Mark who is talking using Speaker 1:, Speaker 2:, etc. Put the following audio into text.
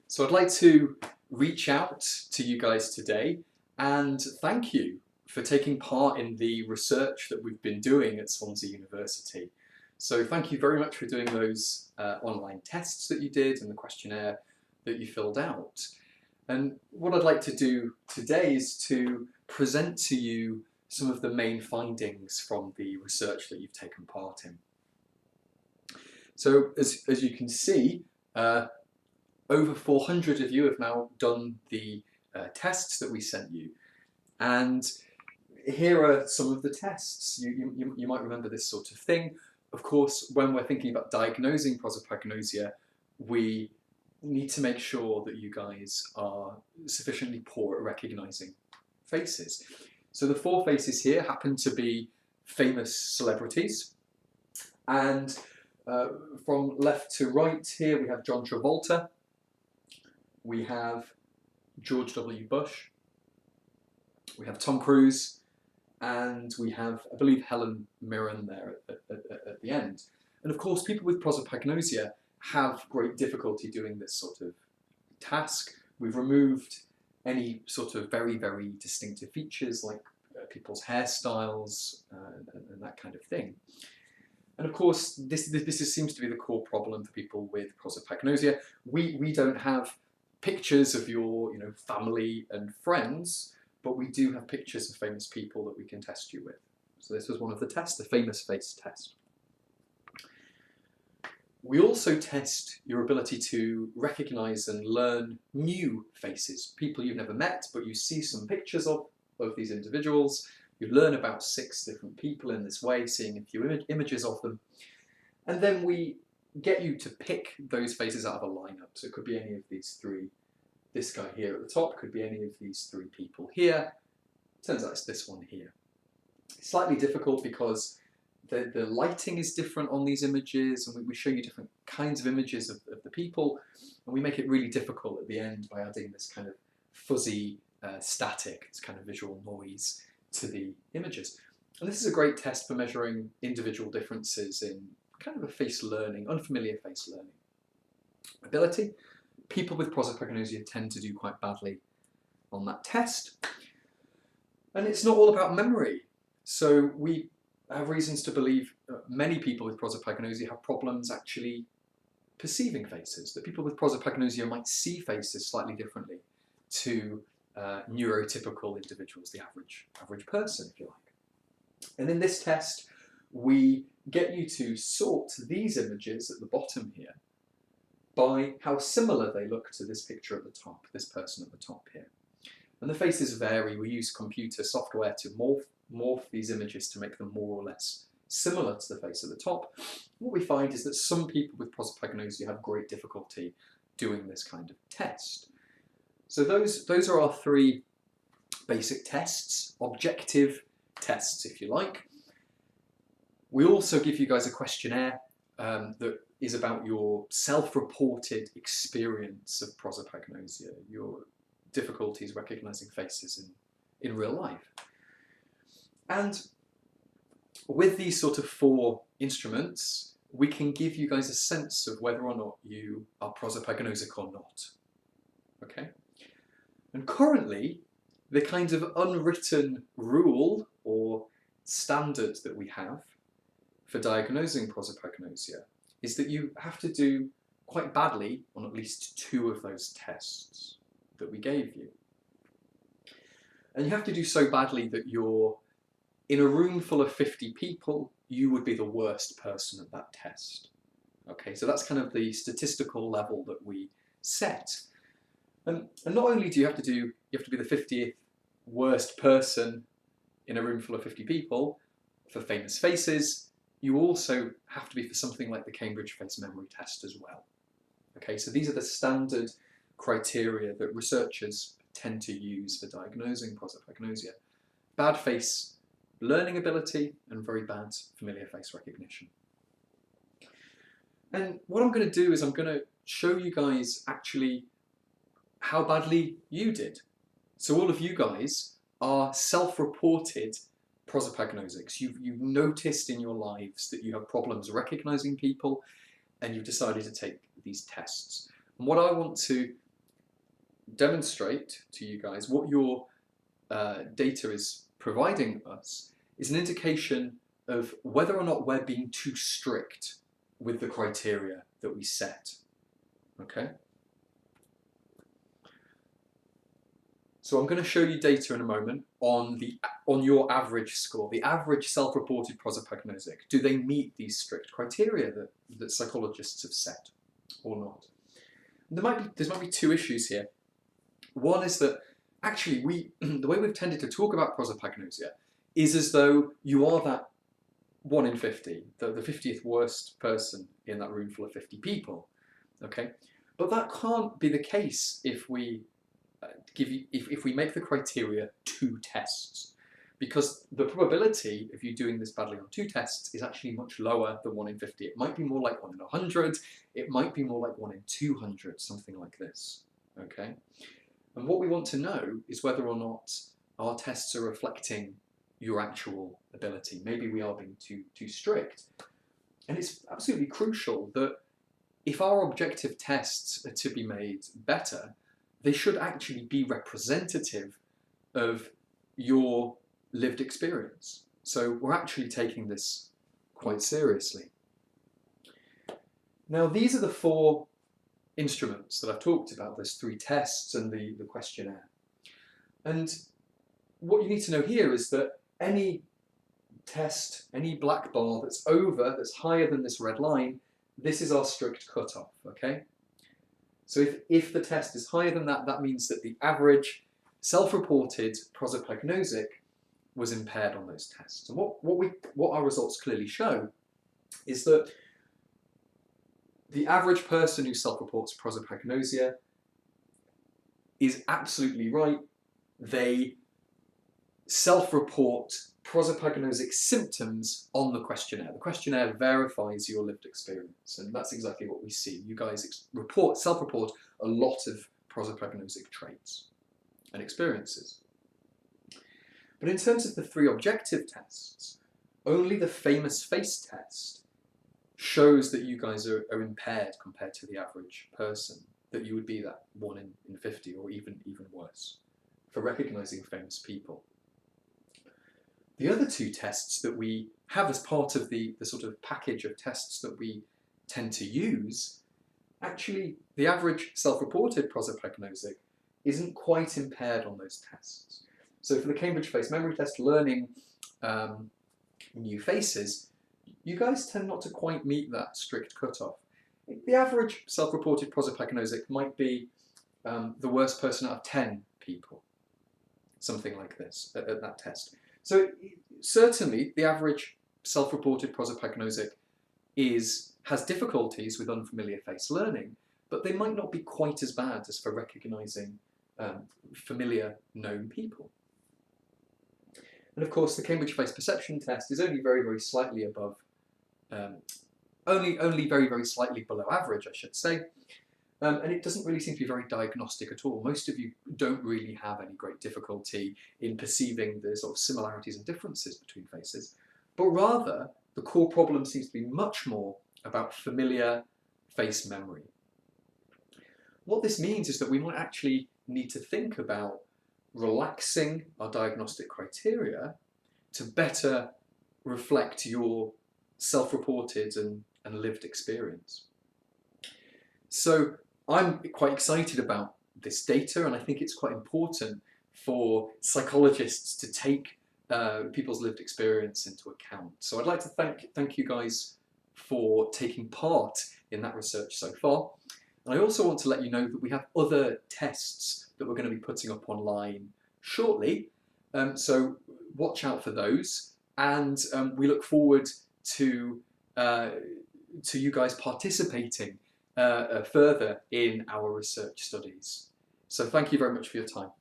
Speaker 1: So I'd like to reach out to you guys today and thank you for taking part in the research that we've been doing at Swansea University. So thank you very much for doing those online tests that you did and the questionnaire that you filled out. And what I'd like to do today is to present to you some of the main findings from the research that you've taken part in. So as you can see, over 400 of you have now done the tests that we sent you. And here are some of the tests. You might remember this sort of thing. Of course, when we're thinking about diagnosing prosopagnosia, we need to make sure that you guys are sufficiently poor at recognizing faces. So the four faces here happen to be famous celebrities. And from left to right here, we have John Travolta. We have George W. Bush. We have Tom Cruise. And we have, I believe, Helen Mirren there at the end. And of course, people with prosopagnosia have great difficulty doing this sort of task. We've removed any sort of very, very distinctive features like people's hairstyles and that kind of thing. And of course, this seems to be the core problem for people with prosopagnosia. We don't have pictures of your family and friends, but we do have pictures of famous people that we can test you with. So this was one of the tests, the famous face test. We also test your ability to recognize and learn new faces, people you've never met, but you see some pictures of these individuals. You learn about 6 different people in this way, seeing a few images of them. And then we get you to pick those faces out of a lineup. So it could be any of these 3. This guy here at the top could be any of these 3 people here. Turns out it's this one here. It's slightly difficult because the lighting is different on these images, and we show you different kinds of images of the people, and we make it really difficult at the end by adding this kind of fuzzy static, this kind of visual noise to the images. And this is a great test for measuring individual differences in kind of a face learning, unfamiliar face learning ability. People with prosopagnosia tend to do quite badly on that test. And it's not all about memory. So we have reasons to believe many people with prosopagnosia have problems actually perceiving faces, that people with prosopagnosia might see faces slightly differently to neurotypical individuals, the average person, if you like. And in this test, we get you to sort these images at the bottom here by how similar they look to this picture at the top, this person at the top here. And the faces vary. We use computer software to morph these images to make them more or less similar to the face at the top. What we find is that some people with prosopagnosia have great difficulty doing this kind of test. So those are our 3 basic tests, objective tests, if you like. We also give you guys a questionnaire that is about your self-reported experience of prosopagnosia, your difficulties recognizing faces in real life. And with these sort of 4 instruments, we can give you guys a sense of whether or not you are prosopagnosic or not. Okay? And currently, the kind of unwritten rule or standard that we have for diagnosing prosopagnosia is that you have to do quite badly on at least 2 of those tests that we gave you. And you have to do so badly that you're in a room full of 50 people, you would be the worst person at that test. Okay, so that's kind of the statistical level that we set. And not only do you have to be the 50th worst person in a room full of 50 people for famous faces, you also have to be for something like the Cambridge Face Memory Test as well. Okay, so these are the standard criteria that researchers tend to use for diagnosing prosopagnosia. Bad face learning ability and very bad familiar face recognition. And what I'm going to do is I'm going to show you guys actually how badly you did. So all of you guys are self-reported prosopagnosics. You've noticed in your lives that you have problems recognizing people, and you've decided to take these tests. And what I want to demonstrate to you guys what your data is providing us is an indication of whether or not we're being too strict with the criteria that we set. Okay? So I'm going to show you data in a moment on your average score, the average self-reported prosopagnosic. Do they meet these strict criteria that psychologists have set or not? There might be two issues here. One is that actually the way we've tended to talk about prosopagnosia is as though you are that 1 in 50, the 50th worst person in that room full of 50 people. Okay, but that can't be the case if we if we make the criteria 2 tests, because the probability of you doing this badly on 2 tests is actually much lower than 1 in 50. It might be more like 1 in 100. It might be more like 1 in 200, something like this. Okay, and what we want to know is whether or not our tests are reflecting your actual ability. Maybe we are being too strict, and it's absolutely crucial that if our objective tests are to be made better, they should actually be representative of your lived experience. So we're actually taking this quite seriously. Now, these are the 4 instruments that I've talked about. There's 3 tests and the questionnaire. And what you need to know here is that any test, any black bar that's higher than this red line, this is our strict cutoff, okay? So if the test is higher than that, that means that the average self-reported prosopagnosic was impaired on those tests. And what our results clearly show is that the average person who self-reports prosopagnosia is absolutely right. They self-report prosopagnosic symptoms on the questionnaire. The questionnaire verifies your lived experience, and that's exactly what we see. You guys self-report a lot of prosopagnosic traits and experiences. But in terms of the 3 objective tests, only the famous face test shows that you guys are impaired compared to the average person, that you would be that 1 in 50 or even worse for recognizing famous people. The other 2 tests that we have as part of the sort of package of tests that we tend to use, actually the average self-reported prosopagnosic isn't quite impaired on those tests. So for the Cambridge Face Memory Test, learning new faces, you guys tend not to quite meet that strict cutoff. The average self-reported prosopagnosic might be the worst person out of 10 people, something like this at that test. So certainly the average self-reported prosopagnosic has difficulties with unfamiliar face learning, but they might not be quite as bad as for recognizing familiar known people. And of course the Cambridge Face Perception Test is only very, very slightly above, only very, very slightly below average, I should say. And it doesn't really seem to be very diagnostic at all. Most of you don't really have any great difficulty in perceiving the sort of similarities and differences between faces, but rather the core problem seems to be much more about familiar face memory. What this means is that we might actually need to think about relaxing our diagnostic criteria to better reflect your self-reported and lived experience. So I'm quite excited about this data, and I think it's quite important for psychologists to take people's lived experience into account. So I'd like to thank you guys for taking part in that research so far. And I also want to let you know that we have other tests that we're going to be putting up online shortly. So watch out for those, and we look forward to you guys participating further in our research studies. So thank you very much for your time.